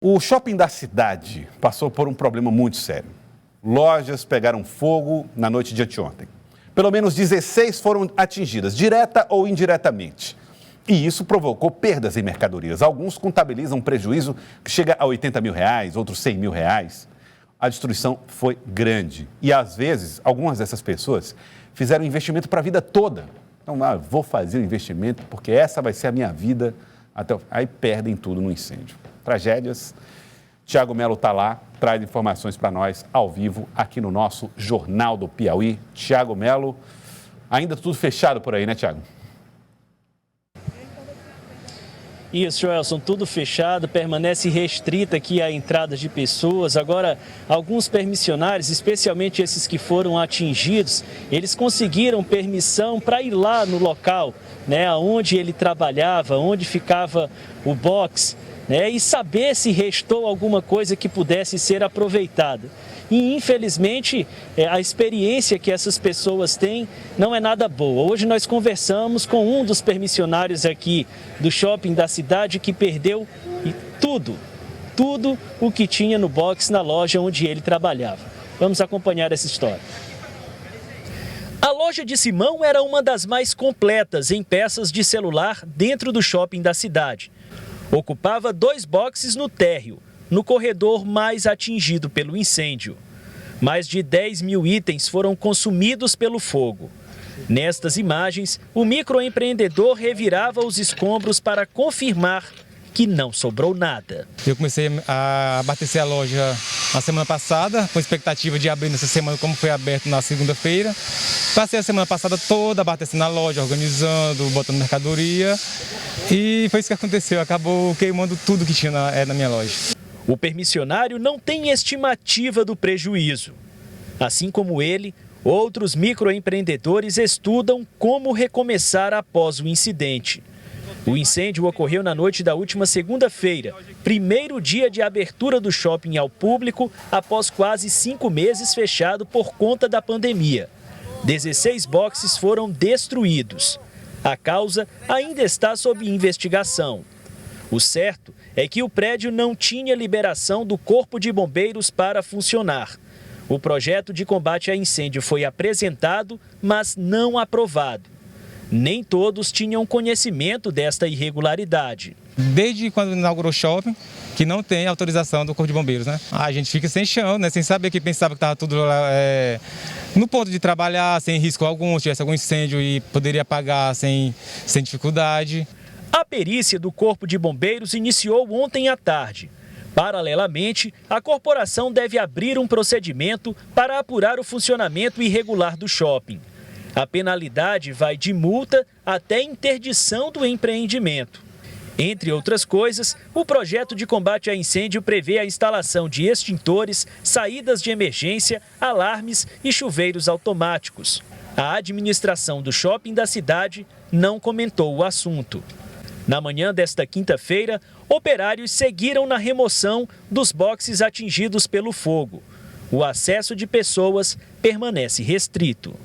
O shopping da cidade passou por um problema muito sério. Lojas pegaram fogo na noite de anteontem. Pelo menos 16 foram atingidas, direta ou indiretamente. E isso provocou perdas em mercadorias. Alguns contabilizam um prejuízo que chega a R$80 mil, outros R$100 mil. A destruição foi grande. E, às vezes, algumas dessas pessoas fizeram investimento para a vida toda. Então, vou fazer o investimento porque essa vai ser a minha vida. Aí perdem tudo no incêndio. Tragédias. Tiago Melo está lá, traz informações para nós ao vivo aqui no nosso Jornal do Piauí. Tiago Melo, ainda tudo fechado por aí, né, Tiago? Isso, Joelson, tudo fechado, permanece restrita aqui a entrada de pessoas. Agora, alguns permissionários, especialmente esses que foram atingidos, eles conseguiram permissão para ir lá no local, né, onde ele trabalhava, onde ficava o box, né, e saber se restou alguma coisa que pudesse ser aproveitada. E, infelizmente, a experiência que essas pessoas têm não é nada boa. Hoje nós conversamos com um dos permissionários aqui do shopping da cidade que perdeu tudo o que tinha no box na loja onde ele trabalhava. Vamos acompanhar essa história. A loja de Simão era uma das mais completas em peças de celular dentro do shopping da cidade. Ocupava 2 boxes no térreo, no corredor mais atingido pelo incêndio. Mais de 10 mil itens foram consumidos pelo fogo. Nestas imagens, o microempreendedor revirava os escombros para confirmar que não sobrou nada. Eu comecei a abastecer a loja na semana passada, com expectativa de abrir nessa semana, como foi aberto na segunda-feira. Passei a semana passada toda abastecendo a loja, organizando, botando mercadoria. E foi isso que aconteceu, acabou queimando tudo que tinha na minha loja. O permissionário não tem estimativa do prejuízo. Assim como ele, outros microempreendedores estudam como recomeçar após o incidente. O incêndio ocorreu na noite da última segunda-feira, primeiro dia de abertura do shopping ao público após quase 5 meses fechado por conta da pandemia. 16 boxes foram destruídos. A causa ainda está sob investigação. O certo é que o prédio não tinha liberação do Corpo de Bombeiros para funcionar. O projeto de combate a incêndio foi apresentado, mas não aprovado. Nem todos tinham conhecimento desta irregularidade. Desde quando inaugurou o shopping, que não tem autorização do Corpo de Bombeiros, né? A gente fica sem chão, né? Sem saber, que pensava que estava tudo no ponto de trabalhar, sem risco algum, se tivesse algum incêndio e poderia apagar sem dificuldade. A perícia do Corpo de Bombeiros iniciou ontem à tarde. Paralelamente, a corporação deve abrir um procedimento para apurar o funcionamento irregular do shopping. A penalidade vai de multa até interdição do empreendimento. Entre outras coisas, o projeto de combate a incêndio prevê a instalação de extintores, saídas de emergência, alarmes e chuveiros automáticos. A administração do shopping da cidade não comentou o assunto. Na manhã desta quinta-feira, operários seguiram na remoção dos boxes atingidos pelo fogo. O acesso de pessoas permanece restrito.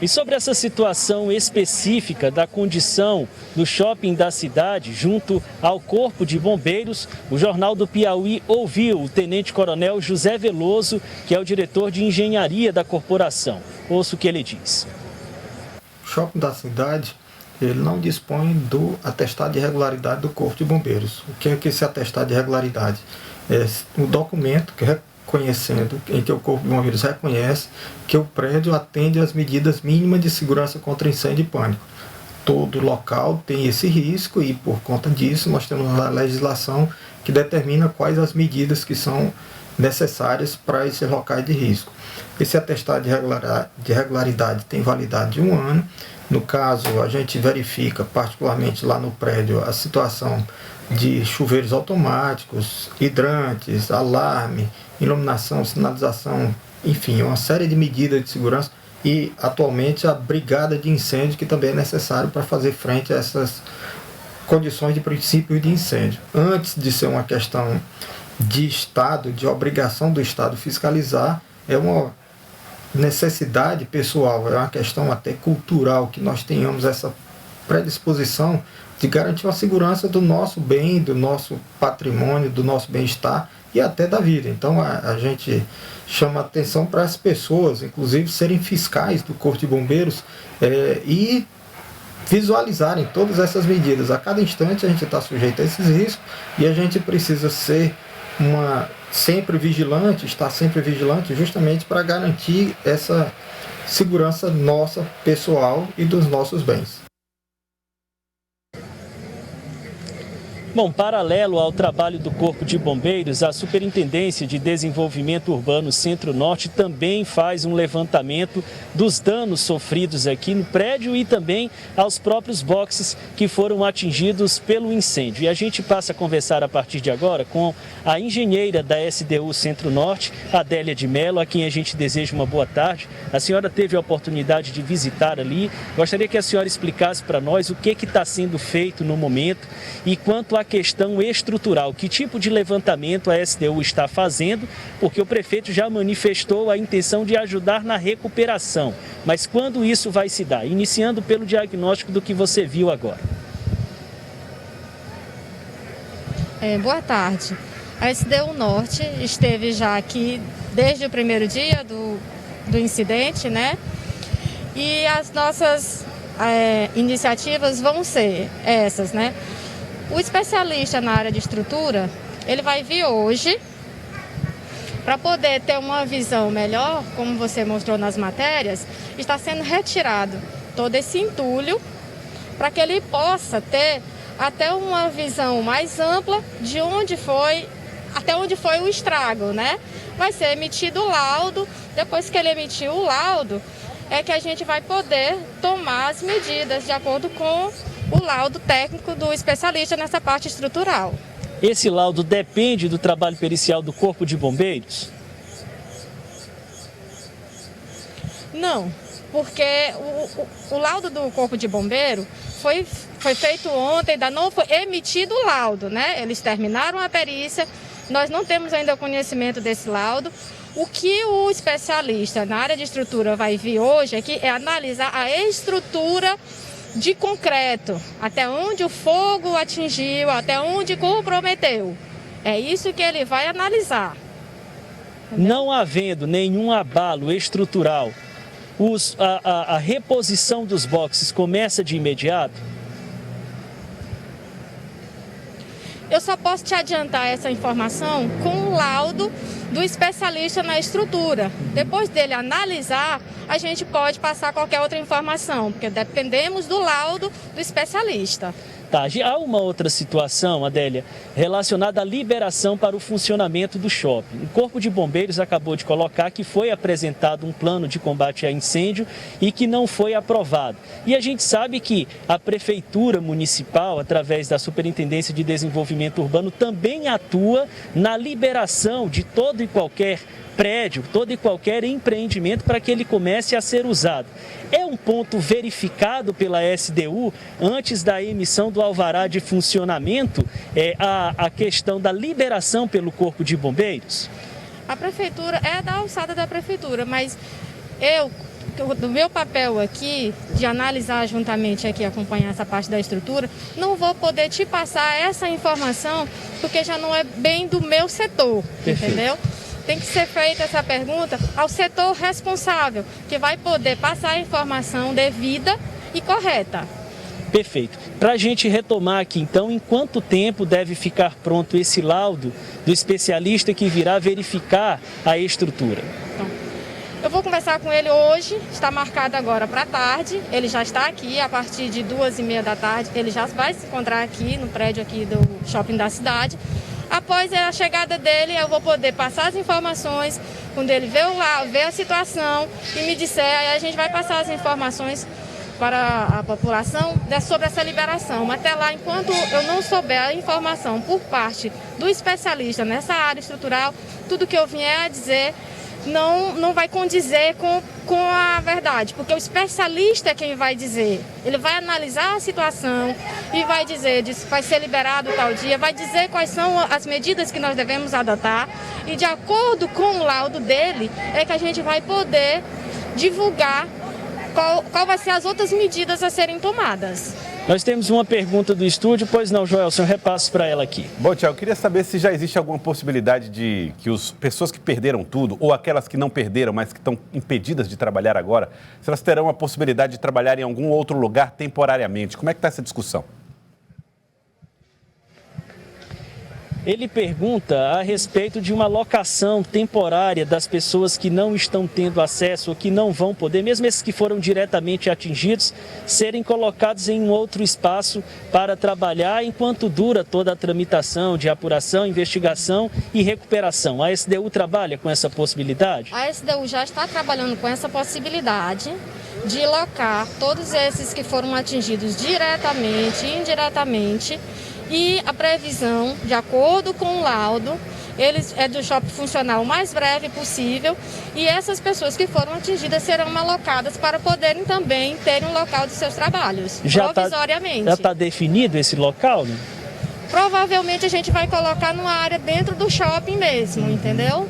E sobre essa situação específica da condição do shopping da cidade junto ao Corpo de Bombeiros, o Jornal do Piauí ouviu o tenente-coronel José Veloso, que é o diretor de engenharia da corporação. Ouça o que ele diz. O shopping da cidade, ele não dispõe do atestado de regularidade do Corpo de Bombeiros. O que é esse atestado de regularidade? É um documento que reconhecendo, em que o Corpo de Bombeiros reconhece que o prédio atende às medidas mínimas de segurança contra incêndio e pânico. Todo local tem esse risco e, por conta disso, nós temos a legislação que determina quais as medidas que são necessárias para esses locais de risco. Esse atestado de regularidade tem validade de 1 ano. No caso, a gente verifica, particularmente lá no prédio, a situação de chuveiros automáticos, hidrantes, alarme, iluminação, sinalização, enfim, uma série de medidas de segurança e, atualmente, a brigada de incêndio, que também é necessário para fazer frente a essas condições de princípio de incêndio. Antes de ser uma questão de Estado, de obrigação do Estado fiscalizar, é uma necessidade pessoal, é uma questão até cultural, que nós tenhamos essa predisposição de garantir a segurança do nosso bem, do nosso patrimônio, do nosso bem-estar e até da vida. Então a gente chama atenção para as pessoas, inclusive, serem fiscais do Corpo de Bombeiros e visualizarem todas essas medidas. A cada instante a gente está sujeito a esses riscos e a gente precisa ser estar sempre vigilante justamente para garantir essa segurança nossa, pessoal e dos nossos bens. Bom, paralelo ao trabalho do Corpo de Bombeiros, a Superintendência de Desenvolvimento Urbano Centro-Norte também faz um levantamento dos danos sofridos aqui no prédio e também aos próprios boxes que foram atingidos pelo incêndio. E a gente passa a conversar a partir de agora com a engenheira da SDU Centro-Norte, Adélia de Mello, a quem a gente deseja uma boa tarde. A senhora teve a oportunidade de visitar ali. Gostaria que a senhora explicasse para nós o que está sendo feito no momento e quanto à questão estrutural, que tipo de levantamento a SDU está fazendo, porque o prefeito já manifestou a intenção de ajudar na recuperação. Mas quando isso vai se dar? Iniciando pelo diagnóstico do que você viu agora. Boa tarde. A SDU Norte esteve já aqui desde o primeiro dia do incidente, né? E as nossas iniciativas vão ser essas, né? O especialista na área de estrutura, ele vai vir hoje para poder ter uma visão melhor, como você mostrou nas matérias, está sendo retirado todo esse entulho para que ele possa ter até uma visão mais ampla de até onde foi o estrago, né? Vai ser emitido o laudo, depois que ele emitir o laudo, é que a gente vai poder tomar as medidas de acordo com o laudo técnico do especialista nessa parte estrutural. Esse laudo depende do trabalho pericial do Corpo de Bombeiros? Não, porque o laudo do Corpo de Bombeiro foi feito ontem, ainda não foi emitido o laudo, né? Eles terminaram a perícia, nós não temos ainda conhecimento desse laudo. O que o especialista na área de estrutura vai vir hoje aqui é analisar a estrutura de concreto, até onde o fogo atingiu, até onde comprometeu. É isso que ele vai analisar. Entendeu? Não havendo nenhum abalo estrutural, a reposição dos boxes começa de imediato? Eu só posso te adiantar essa informação com o laudo do especialista na estrutura. Depois dele analisar, a gente pode passar qualquer outra informação, porque dependemos do laudo do especialista. Tá, há uma outra situação, Adélia, relacionada à liberação para o funcionamento do shopping. O Corpo de Bombeiros acabou de colocar que foi apresentado um plano de combate a incêndio e que não foi aprovado. E a gente sabe que a Prefeitura Municipal, através da Superintendência de Desenvolvimento Urbano, também atua na liberação de todo e qualquer prédio, todo e qualquer empreendimento para que ele comece a ser usado. É um ponto verificado pela SDU antes da emissão do alvará de funcionamento, a questão da liberação pelo Corpo de Bombeiros? A Prefeitura é da alçada da Prefeitura, mas do meu papel aqui, de analisar juntamente aqui, acompanhar essa parte da estrutura, não vou poder te passar essa informação, porque já não é bem do meu setor, Perfeito. Entendeu? Tem que ser feita essa pergunta ao setor responsável, que vai poder passar a informação devida e correta. Perfeito. Para a gente retomar aqui, então, em quanto tempo deve ficar pronto esse laudo do especialista que virá verificar a estrutura? Então, eu vou conversar com ele hoje, está marcado agora para tarde, ele já está aqui, a partir de 2h30 da tarde, ele já vai se encontrar aqui no prédio aqui do shopping da cidade. Após a chegada dele, eu vou poder passar as informações, quando ele ver a situação e me disser, aí a gente vai passar as informações para a população sobre essa liberação. Mas até lá, enquanto eu não souber a informação por parte do especialista nessa área estrutural, tudo que eu vier a dizer não vai condizer com a verdade, porque o especialista é quem vai dizer. Ele vai analisar a situação e vai dizer, vai ser liberado tal dia, vai dizer quais são as medidas que nós devemos adotar e de acordo com o laudo dele é que a gente vai poder divulgar qual vai ser as outras medidas a serem tomadas. Nós temos uma pergunta do estúdio, pois não, Joelson, eu repasso para ela aqui. Bom, Tiago, eu queria saber se já existe alguma possibilidade de que as pessoas que perderam tudo, ou aquelas que não perderam, mas que estão impedidas de trabalhar agora, se elas terão a possibilidade de trabalhar em algum outro lugar temporariamente. Como é que está essa discussão? Ele pergunta a respeito de uma locação temporária das pessoas que não estão tendo acesso ou que não vão poder, mesmo esses que foram diretamente atingidos, serem colocados em um outro espaço para trabalhar enquanto dura toda a tramitação de apuração, investigação e recuperação. A SDU trabalha com essa possibilidade? A SDU já está trabalhando com essa possibilidade de locar todos esses que foram atingidos diretamente e indiretamente. E a previsão, de acordo com o laudo, é do shopping funcionar o mais breve possível e essas pessoas que foram atingidas serão alocadas para poderem também ter um local de seus trabalhos, provisoriamente. Já está definido esse local, né? Provavelmente a gente vai colocar numa área dentro do shopping mesmo, entendeu?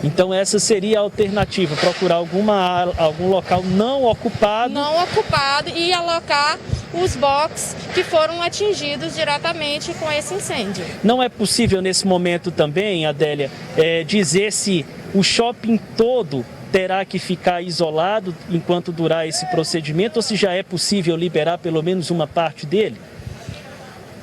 Então essa seria a alternativa, procurar algum local não ocupado. Não ocupado e alocar os boxes que foram atingidos diretamente com esse incêndio. Não é possível nesse momento também, Adélia, dizer se o shopping todo terá que ficar isolado enquanto durar esse procedimento ou se já é possível liberar pelo menos uma parte dele?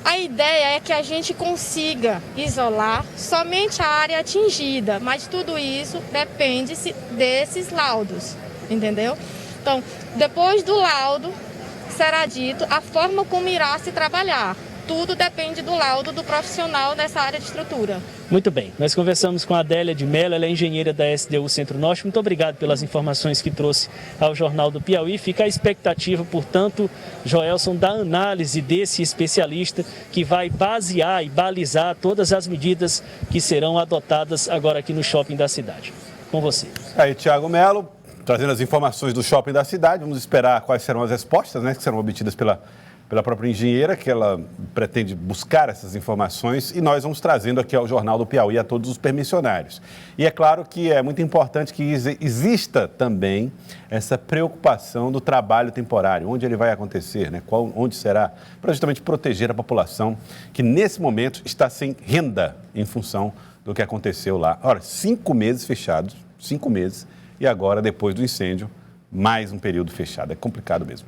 A ideia é que a gente consiga isolar somente a área atingida, mas tudo isso depende desses laudos, entendeu? Então, depois do laudo, será dito a forma como irá se trabalhar. Tudo depende do laudo do profissional nessa área de estrutura. Muito bem, nós conversamos com a Adélia de Mello, ela é engenheira da SDU Centro-Norte. Muito obrigado pelas informações que trouxe ao Jornal do Piauí. Fica a expectativa, portanto, Joelson, da análise desse especialista que vai basear e balizar todas as medidas que serão adotadas agora aqui no shopping da cidade. Com você. Aí, Tiago Mello, trazendo as informações do shopping da cidade. Vamos esperar quais serão as respostas, né, que serão obtidas pela própria engenheira, que ela pretende buscar essas informações, e nós vamos trazendo aqui ao Jornal do Piauí a todos os permissionários. E é claro que é muito importante que exista também essa preocupação do trabalho temporário, onde ele vai acontecer, né? Onde será, para justamente proteger a população que nesse momento está sem renda em função do que aconteceu lá. Ora, 5 meses fechados, 5 meses, e agora, depois do incêndio, mais um período fechado. É complicado mesmo.